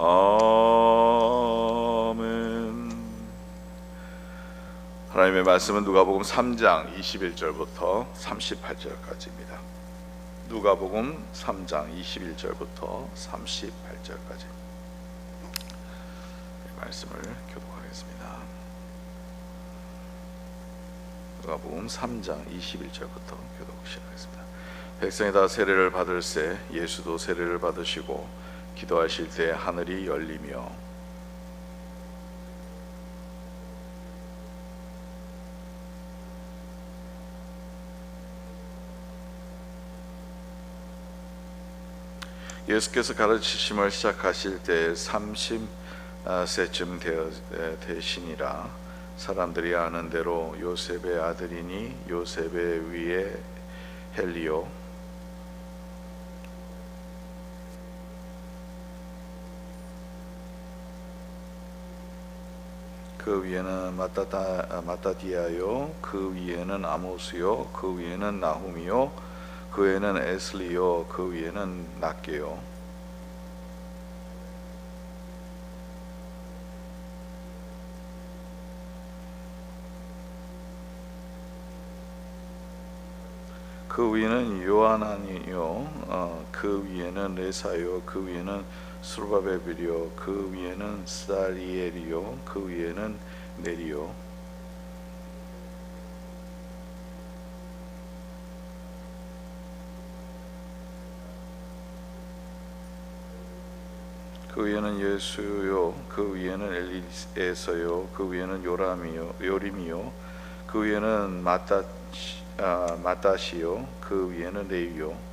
아멘. 하나님의 말씀은 누가복음 3장 21절부터 38절까지입니다. 누가복음 3장 21절부터 38절까지 말씀을 교독하겠습니다. 누가복음 3장 21절부터 교독 시작하겠습니다. 백성이 다 세례를 받을새 예수도 세례를 받으시고 기도하실 때 하늘이 열리며 예수께서 가르치심을 시작하실 때 30세쯤 되시니라. 사람들이 아는 대로 요셉의 아들이니 요셉의 위에 헬리오 그 위에는 마따디아요 그 위에는 아모스요 그 위에는 나훔이요 그 위에는 에슬리요 그 위에는 낫게요 그 위에는 요하나니요 그 위에는 레사요 그 위에는 스루바벨이요 그 위에는 스다리엘이요 그 위에는 네리요 그 위에는 예수요 그 위에는 엘리에서요 그 위에는 요림이요 그 위에는 마따시요 그 위에는 레위요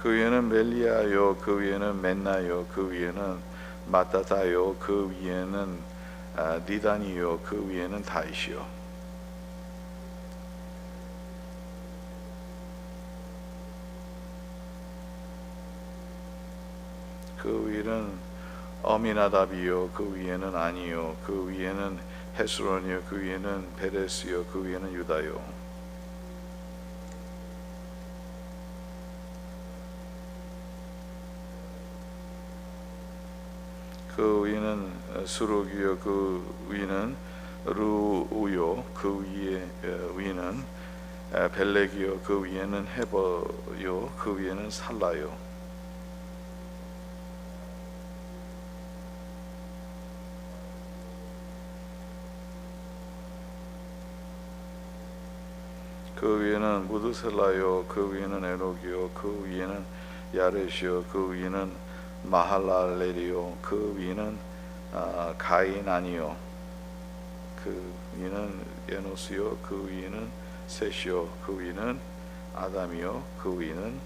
그 위에는 멜리아요 그 위에는 맨나요 그 위에는 마따다요 그 위에는 니다니요 그 위에는 다이시요 그 위에는 어미나답이요 그 위에는 아니요 그 위에는 헤스론이요 그 위에는 베레스요 그 위에는 유다요 그 위에는 수룩이요 그 위는 루우요 그 위에는 벨렉이요 그 위에는 헤버요 그 위에는 살라요 그 위에는 무드셀라요 그 위에는 에녹이요 그 위에는 야렛이요 그 위에는 마할랄렐이요 그 위에는 가인아니요 그 위에는 에노스요 그 위에는 셋이요 그 위에는 아담이요 그 위에는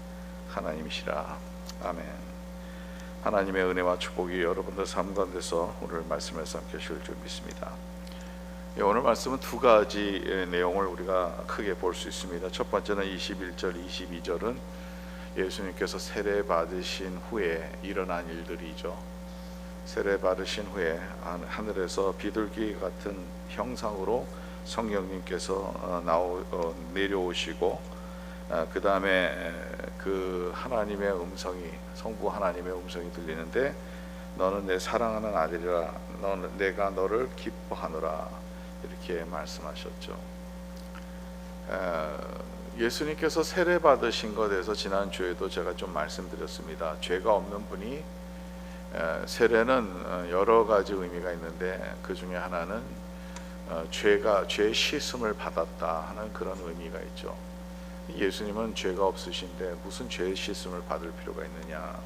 하나님이시라. 아멘. 하나님의 은혜와 축복이 여러분들 삶 가운데서 오늘 말씀을 삼게 하실 줄 믿습니다. 오늘 말씀은 두 가지 내용을 우리가 크게 볼 수 있습니다. 첫 번째는 21절, 22절은 예수님께서 세례 받으신 후에 일어난 일들이죠. 세례 받으신 후에 하늘에서 비둘기 같은 형상으로 성령님께서 내려오시고 그 다음에 그 하나님의 음성이 성부 하나님의 음성이 들리는데 너는 내 사랑하는 아들이라 내가 너를 기뻐하노라 이렇게 말씀하셨죠. 예수님께서 세례 받으신 것에 대해서 지난주에도 제가 좀 말씀드렸습니다. 죄가 없는 분이 세례는 여러 가지 의미가 있는데 그 중에 하나는 죄 씻음을 받았다 하는 그런 의미가 있죠. 예수님은 죄가 없으신데 무슨 죄 씻음을 받을 필요가 있느냐.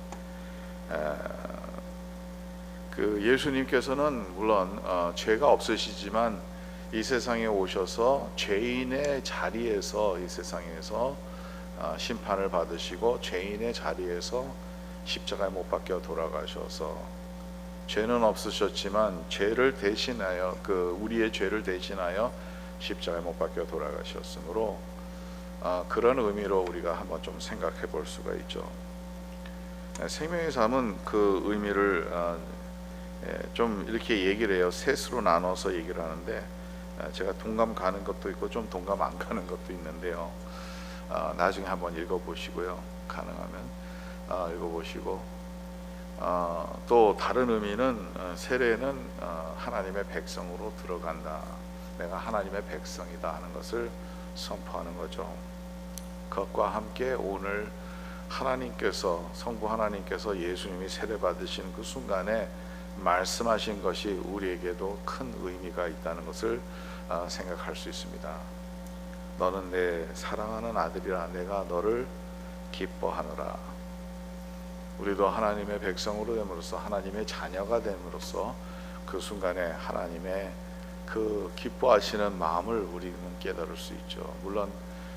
그 예수님께서는 물론 죄가 없으시지만 이 세상에 오셔서 죄인의 자리에서 이 세상에서 심판을 받으시고 죄인의 자리에서 십자가에 못 박혀 돌아가셔서 죄는 없으셨지만 죄를 대신하여 우리의 죄를 대신하여 십자가에 못 박혀 돌아가셨으므로 그런 의미로 우리가 한번 좀 생각해 볼 수가 있죠. 생명의 삶은 그 의미를 좀 이렇게 얘기를 해요. 셋으로 나눠서 얘기를 하는데 제가 동감 가는 것도 있고 좀 동감 안 가는 것도 있는데요. 나중에 한번 읽어보시고요. 가능하면 읽어보시고 또 다른 의미는 세례는 하나님의 백성으로 들어간다. 내가 하나님의 백성이다 하는 것을 선포하는 거죠. 그것과 함께 오늘 하나님께서 성부 하나님께서 예수님이 세례 받으신 그 순간에 말씀하신 것이 우리에게도 큰 의미가 있다는 것을 생각할 수 있습니다. 너는 내 사랑하는 아들이라 내가 너를 기뻐하노라. 우리도 하나님의 백성으로 됨으로써 하나님의 자녀가 됨으로써 그 순간에 하나님의 그 기뻐하시는 마음을 우리는 깨달을 수 있죠. 물론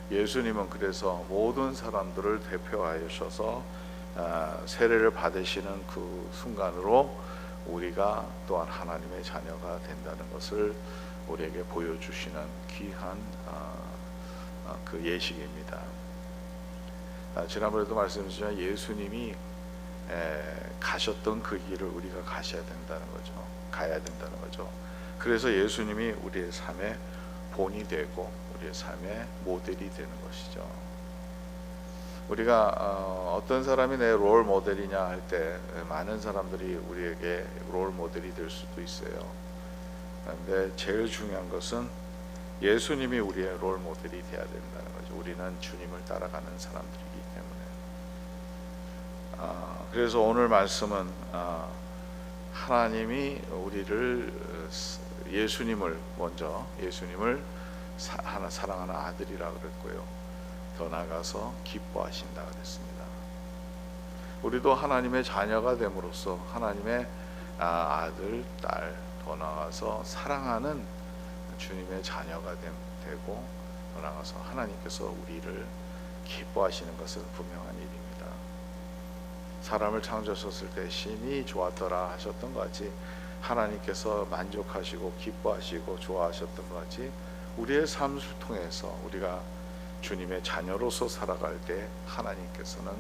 예수님은 그래서 모든 사람들을 대표하셔서 세례를 받으시는 그 순간으로 우리가 또한 하나님의 자녀가 된다는 것을 우리에게 보여주시는 귀한 그 예식입니다. 지난번에도 말씀드렸지만 예수님이 가셨던 그 길을 우리가 가셔야 된다는 거죠. 가야 된다는 거죠. 그래서 예수님이 우리의 삶의 본이 되고 우리의 삶의 모델이 되는 것이죠. 우리가 어떤 사람이 내 롤 모델이냐 할 때 많은 사람들이 우리에게 롤 모델이 될 수도 있어요. 그런데 제일 중요한 것은 예수님이 우리의 롤 모델이 되어야 된다는 거죠. 우리는 주님을 따라가는 사람들이기 때문에. 그래서 오늘 말씀은 하나님이 우리를 예수님을 사랑하는 아들이라 그랬고요. 더 나아가서 기뻐하신다 그랬습니다. 우리도 하나님의 자녀가 됨으로써 하나님의 아들, 딸, 더 나아가서 사랑하는 주님의 자녀가 되고 더 나아가서 하나님께서 우리를 기뻐하시는 것은 분명한 일입니다. 사람을 창조하셨을 때 신이 좋았더라 하셨던 것 같이 하나님께서 만족하시고 기뻐하시고 좋아하셨던 것 같이 우리의 삶을 통해서 우리가 주님의 자녀로서 살아갈 때 하나님께서는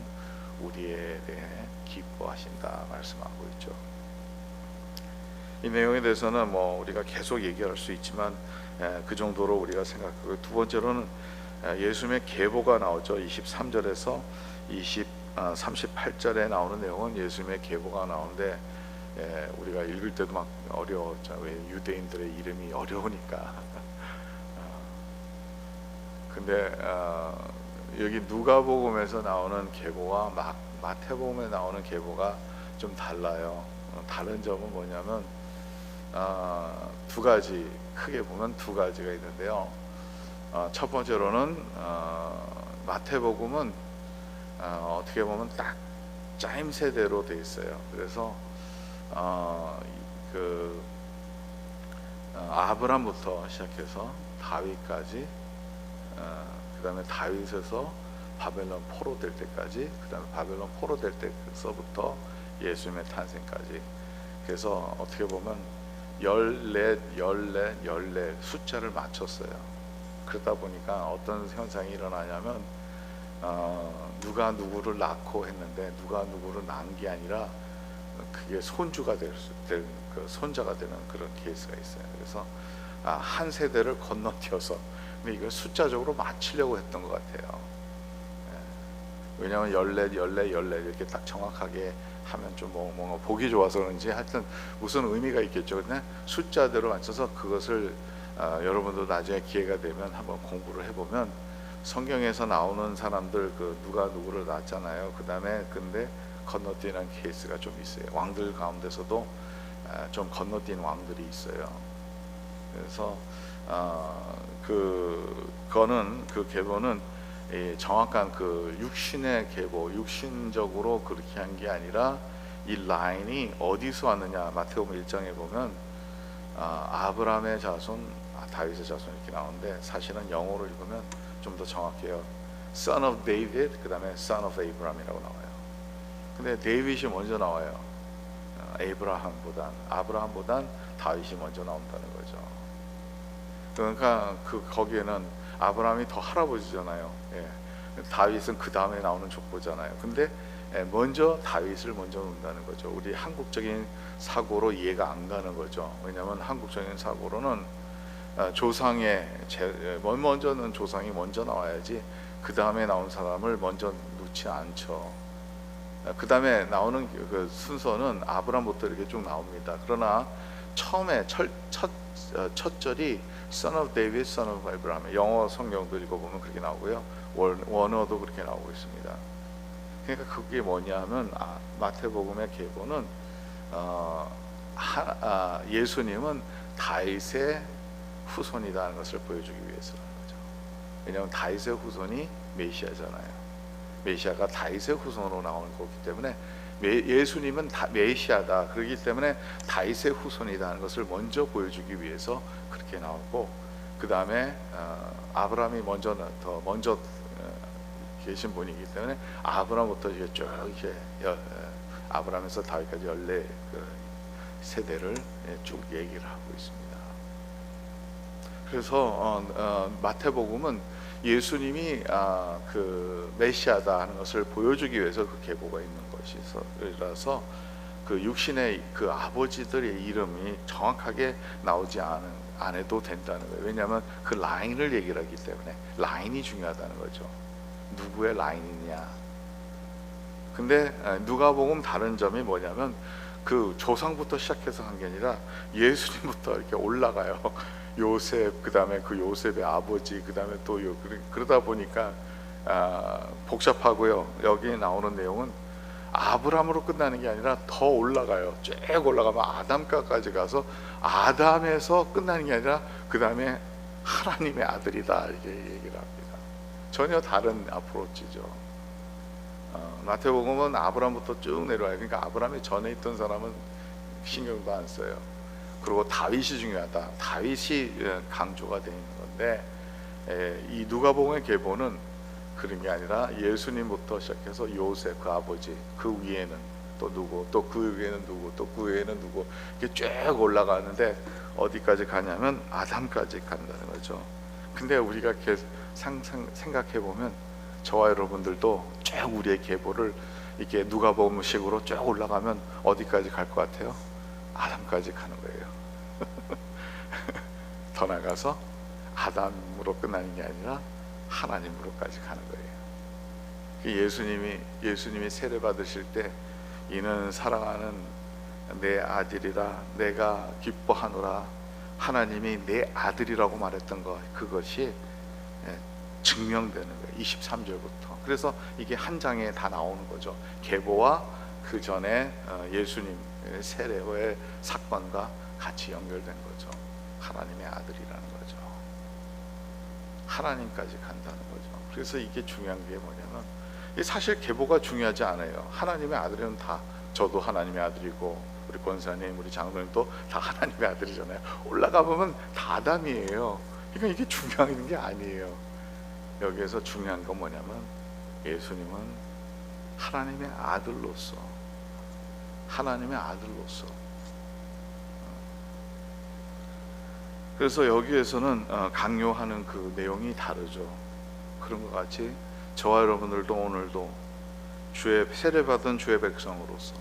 우리에 대해 기뻐하신다 말씀하고 있죠. 이 내용에 대해서는 우리가 계속 얘기할 수 있지만 그 정도로 우리가 생각하고, 두 번째로는 예수님의 계보가 나오죠. 23절에서 38절에 나오는 내용은 예수님의 계보가 나오는데 우리가 읽을 때도 막 어려웠죠. 왜? 유대인들의 이름이 어려우니까. 근데 여기 누가복음에서 나오는 계보와 마태복음에 나오는 계보가 좀 달라요. 다른 점은 뭐냐면 두 가지, 크게 보면 두 가지가 있는데요. 첫 번째로는 마태복음은 어떻게 보면 딱 짜임 세대로 돼 있어요. 그래서 아브람부터 시작해서 다윗까지, 그 다음에 다윗에서 바벨론 포로 될 때까지, 그 다음에 바벨론 포로 될 때서부터 예수님의 탄생까지. 그래서 어떻게 보면 14 숫자를 맞췄어요. 그러다 보니까 어떤 현상이 일어나냐면 누가 누구를 낳고 했는데 누가 누구를 낳은 게 아니라 그게 손주가 될 그 손자가 되는 그런 케이스가 있어요. 그래서 한 세대를 건너뛰어서, 근데 이걸 숫자적으로 맞추려고 했던 것 같아요. 왜냐하면 14 이렇게 딱 정확하게 하면 좀 뭔가 보기 좋아서 그런지 하여튼 무슨 의미가 있겠죠. 근데 숫자대로 맞춰서 그것을 여러분도 나중에 기회가 되면 한번 공부를 해보면 성경에서 나오는 사람들 누가 누구를 낳았잖아요. 그 다음에 근데 건너뛰는 케이스가 좀 있어요. 왕들 가운데서도 좀 건너뛴 왕들이 있어요. 그래서 그 계보는 정확한 그 육신의 계보, 육신적으로 그렇게 한 게 아니라 이 라인이 어디서 왔느냐. 마태복음 1장에 보면 아브라함의 자손, 다윗의 자손 이렇게 나오는데 사실은 영어로 읽으면 좀 더 정확해요. Son of David, 그 다음에 Son of Abraham이라고 나와요. 근데 데이빗이 먼저 나와요. 아브라함보단 다윗이 먼저 나온다는 거죠. 그러니까 거기에는 아브라함이 더 할아버지잖아요. 다윗은 그 다음에 나오는 족보잖아요. 근데 먼저 다윗을 먼저 놓는다는 거죠. 우리 한국적인 사고로 이해가 안 가는 거죠. 왜냐하면 한국적인 사고로는 먼저는 조상이 먼저 나와야지 그 다음에 나온 사람을 먼저 놓지 않죠. 그 다음에 나오는 그 순서는 아브라함부터 이렇게 쭉 나옵니다. 그러나 처음에 첫 절이 Son of David, Son of Abraham, 영어 성경도 읽어보면 그렇게 나오고요, 원어도 그렇게 나오고 있습니다. 그러니까 그게 뭐냐면 마태복음의 계보는 예수님은 다윗의 후손이라는 것을 보여주기 위해서라는 거죠. 왜냐하면 다윗의 후손이 메시아잖아요. 메시아가 다윗의 후손으로 나오는 거기 때문에 예수님은 메시아다. 그렇기 때문에 다윗의 후손이라는 것을 먼저 보여주기 위해서 그렇게 나오고, 그 다음에 아브라함이 먼저 계신 분이기 때문에 아브라함부터 이제 쭉 이렇게 아브라함에서 다윗까지 14 세대를 쭉 얘기를 하고 있습니다. 그래서 마태복음은 예수님이 그 메시아다 하는 것을 보여주기 위해서 그 계보가 있는 것이라서 그 육신의 그 아버지들의 이름이 정확하게 나오지 않아도 된다는 거예요. 왜냐하면 그 라인을 얘기를 하기 때문에 라인이 중요하다는 거죠. 누구의 라인이냐. 근데 누가복음 다른 점이 뭐냐면 그 조상부터 시작해서 한 게 아니라 예수님부터 이렇게 올라가요. 요셉, 그 다음에 그 요셉의 아버지, 그 다음에 또 그러다 보니까 복잡하고요. 여기 나오는 내용은 아브라함으로 끝나는 게 아니라 더 올라가요. 쭉 올라가면 아담까지 가서 아담에서 끝나는 게 아니라 그 다음에 하나님의 아들이다, 이렇게 얘기를 합니다. 전혀 다른 어프로치죠. 마태복음은 아브라함부터 쭉 내려와요. 그러니까 아브라함이 전에 있던 사람은 신경도 안 써요. 그리고 다윗이 중요하다. 다윗이 강조가 되어 있는 건데, 이 누가복음의 계보는 그런 게 아니라 예수님부터 시작해서 요셉 그 아버지, 그 위에는 또 누구, 또 그 위에는 누구, 또 그 위에는 누구, 이렇게 쭉 올라가는데 어디까지 가냐면 아담까지 간다는 거죠. 근데 우리가 생각해 보면 저와 여러분들도 쭉 우리의 계보를 이렇게 누가복음식으로 쭉 올라가면 어디까지 갈 것 같아요? 아담까지 가는 거예요. 더 나가서 아담으로 끝나는 게 아니라 하나님으로까지 가는 거예요. 예수님이 세례 받으실 때 이는 사랑하는 내 아들이라 내가 기뻐하노라, 하나님이 내 아들이라고 말했던 것, 그것이 증명되는 거예요. 23절부터. 그래서 이게 한 장에 다 나오는 거죠. 계보와 그 전에 예수님 세례의 사건과 같이 연결된 거죠. 하나님의 아들이라는 거죠. 하나님까지 간다는 거죠. 그래서 이게 중요한 게 뭐냐면, 사실 계보가 중요하지 않아요. 하나님의 아들은 다, 저도 하나님의 아들이고 우리 권사님, 우리 장로님도 다 하나님의 아들이잖아요. 올라가 보면 다 아담이에요. 그러니까 이게 중요한 게 아니에요. 여기에서 중요한 건 뭐냐면 예수님은 하나님의 아들로서, 그래서 여기에서는 강요하는 그 내용이 다르죠. 그런 것 같이 저와 여러분들도 오늘도 세례받은 주의 백성으로서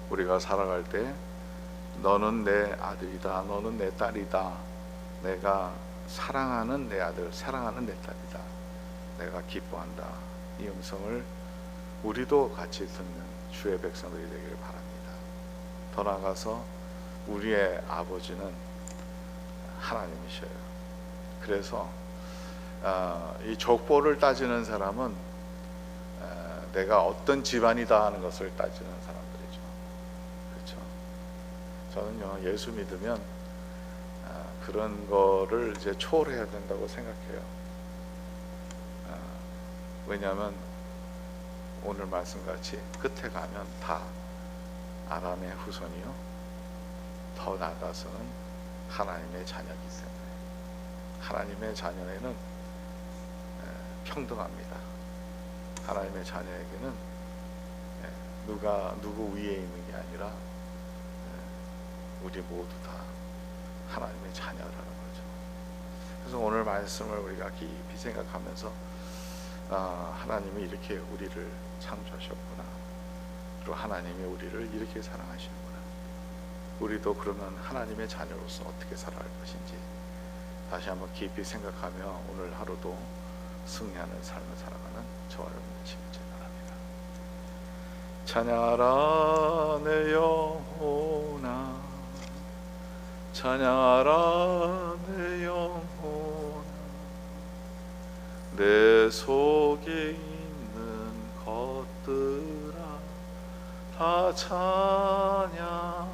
우리가 살아갈 때 너는 내 아들이다, 너는 내 딸이다, 내가 사랑하는 내 아들, 사랑하는 내 딸이다, 내가 기뻐한다, 이 음성을 우리도 같이 듣는 주의 백성들이 되기를 바랍니다. 더 나아가서 우리의 아버지는 하나님이셔요. 그래서 이 족보를 따지는 사람은 내가 어떤 집안이다 하는 것을 따지는 사람들이죠. 그렇죠? 저는요, 예수 믿으면 그런 거를 이제 초월해야 된다고 생각해요. 왜냐하면 오늘 말씀같이 끝에 가면 다 아담의 후손이요, 더 나아가서는 하나님의 자녀이기 때문에 하나님의 자녀에는 평등합니다. 하나님의 자녀에게는 누구 위에 있는 게 아니라 우리 모두 다 하나님의 자녀라는 거죠. 그래서 오늘 말씀을 우리가 깊이 생각하면서 하나님이 이렇게 우리를 창조하셨구나, 그리고 하나님이 우리를 이렇게 사랑하시는구나, 우리도 그러면 하나님의 자녀로서 어떻게 살아갈 것인지 다시 한번 깊이 생각하며 오늘 하루도 승리하는 삶을 살아가는 저와 여러분 되시길 바랍니다. 찬양하라 내 영혼아, 찬양하라 내 영혼아, 내 속에 있는 것들아 다 찬양하라.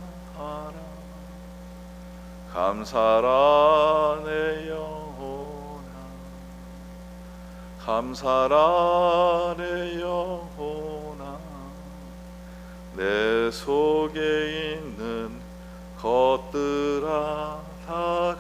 감사라 내 영혼아, 감사라 내 영혼아, 내 속에 있는 것들아 다